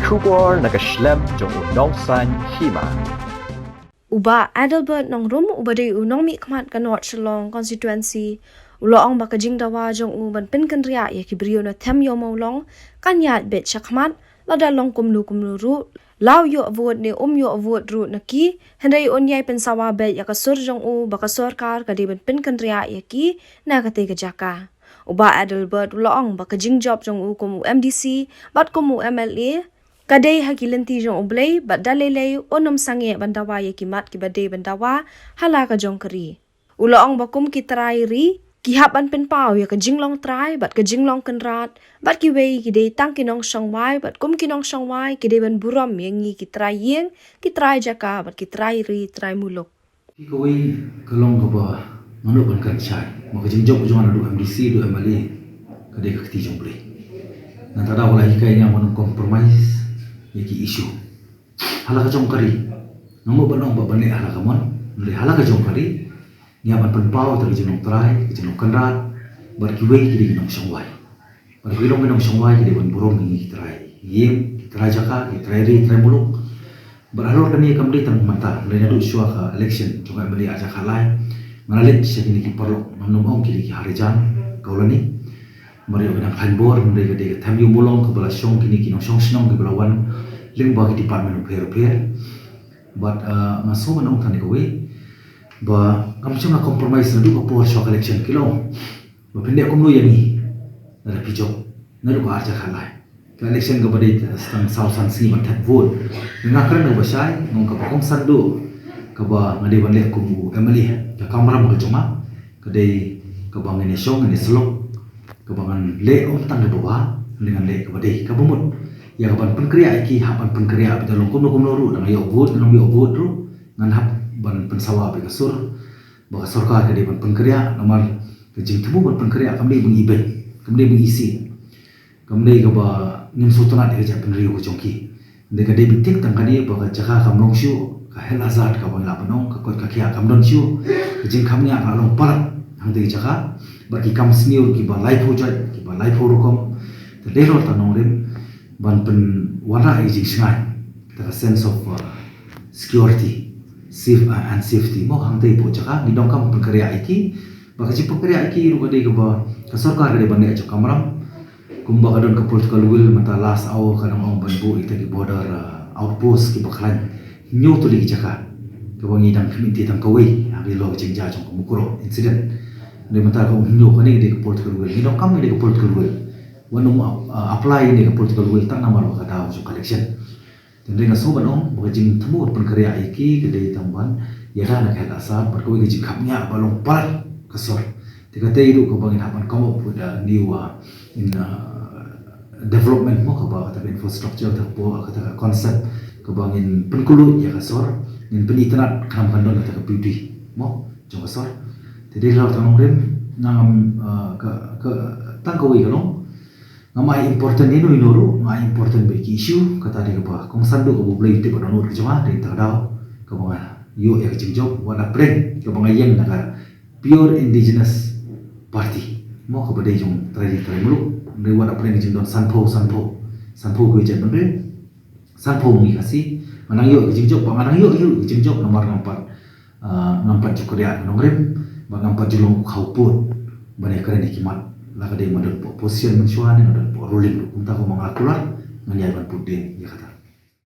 Kubor nakaslem jong unongsan hima. Uba Adelbert nong rum ubade unong mi khmat kanot shalong constituency uloong bakajing dawa jong u ban pin kan ria ye kibrio na them yo maulong kan yat bet chakmat lada long kumlu ru law yo avot ne yo avot ru naki hendai onyai pen sawa bet yakasur jong u bakasor kar kade ban pin kan ria ye ki na kate gajaka uba Adelbert uloong bakajing job jong u kum MDC bat kum MLA kadai hakilanti jong oblay bat dalelay onom sange bandawa ye kimat kibade bandawa hala ka jong kari uloong bakum kitrai ri kihapan pen pau ya ka jinglong trai bat ka jinglong kenrat bat ki wei kide tang kinong songwai bat kum kinong songwai kide ban buram yengi kitrai yeng kitrai jaka bat kitrai ri trai muluk Kikoi kalong kaba nanu ban kan chai maka jingjok jong anu MDC do MLA kadai ka kiti jong blay nantada wala hikai nga manung compromise yaki isu hala ka jong kari nongo banong babane hala ka mon nri hala ka jong kari nya ban pen pau ta jinong trai jinong kanrat bar ki wei ki jinong songwai bar ki long jinong songwai ki ban burong ni trai yem trai jaka ki trai ri trai muluk bar halor kani kamri tang mata le na du shwa ka election jonga bali aja khalai manalit sekini ki perlo manum ong ki harijan kaulani mari orang hanbor mereka dia tham yu bolong ke bala song kini kino song snong ke bala wan ling bagi department of repair but maso manong thani ko we ba kam chama compromise na du ko por shock election kilo ba pinde ko lu yani na pijo na du ko arja khalai ka election ko bade stang south san si man that vote nga kran no basai ngong ka kong sandu ka ba ngade ban le ko MLA ka kamera mo ka chuma ka dei ka bangene song ne slok kebangan le om tang ke bawah dengan le ke badai ke bumut ya ban penkria iki hapan penkria betul kum ru dengan yo bot dengan yo bot ru ngan hap ban pensawa be kasur ba sarkar ke ban penkria nomor ke jing tebu ban penkria kamli bung ibe kamli bung isi kamli ke ba nim sutuna de ja penriu ko jongki de ke de bitik tang kani ba jaka kamlong shu ka hel azad ka ban la banong ka kot ka kia kamdon shu ke jing kamnya ka long parat hang de jaka bagi kam senior ki ba life project ki ba life rokom the day rot anong rim ban pen wara iji sngai the sense of security safe and safety mo hang dei po jaka ni dong kam pekerja iki ba ka pekerja iki ru dei ka ba ka sarkar de ban ne jo kamram kumba ka don ka political will mata last hour ka nang ban bu ita ki border outpost ki ba klan nyu to li jaka ka bangi dang committee tang kawai abi lo jingja jong kumukuro incident dia minta kau hindu kau ni dia political will. Ni dong kami dia political will. Wanum apply ni political will tak nama lo kata untuk election. Dan dia ngaso banong berjing temu penkerja iki kedai tamban. Ya dah nak ada asal berkau gaji kapnya balong par kesor. Tiga tiga kau bangin hapan kamu pada new in development mo kau kata infrastructure kata konsep kau bangin penkulu ya kesor. Nin peniternak kam kandon kata beauty mo jong kesor. Jadi kalau tanong rim ngam ke tangkawi kalong ngamai important ini inuru ngamai important bagi isu kata dia apa kong sandu ko boleh itu pada nur kejama di terdau ke banga yo ya kejingjok wala brand ke banga yang naga pure indigenous party mo ke bade jong tradisi mulu dari wala brand kejindon sanpo ko je bende sanpo ngi kasi manang yo kejingjok manang yo kejingjok nomor 4 cukuria nong rim bagang pajulong kauput banyak keren ikimat laga dia model posisi mencuan model ruling unta ko mga kular nganyai ban pudin ya kata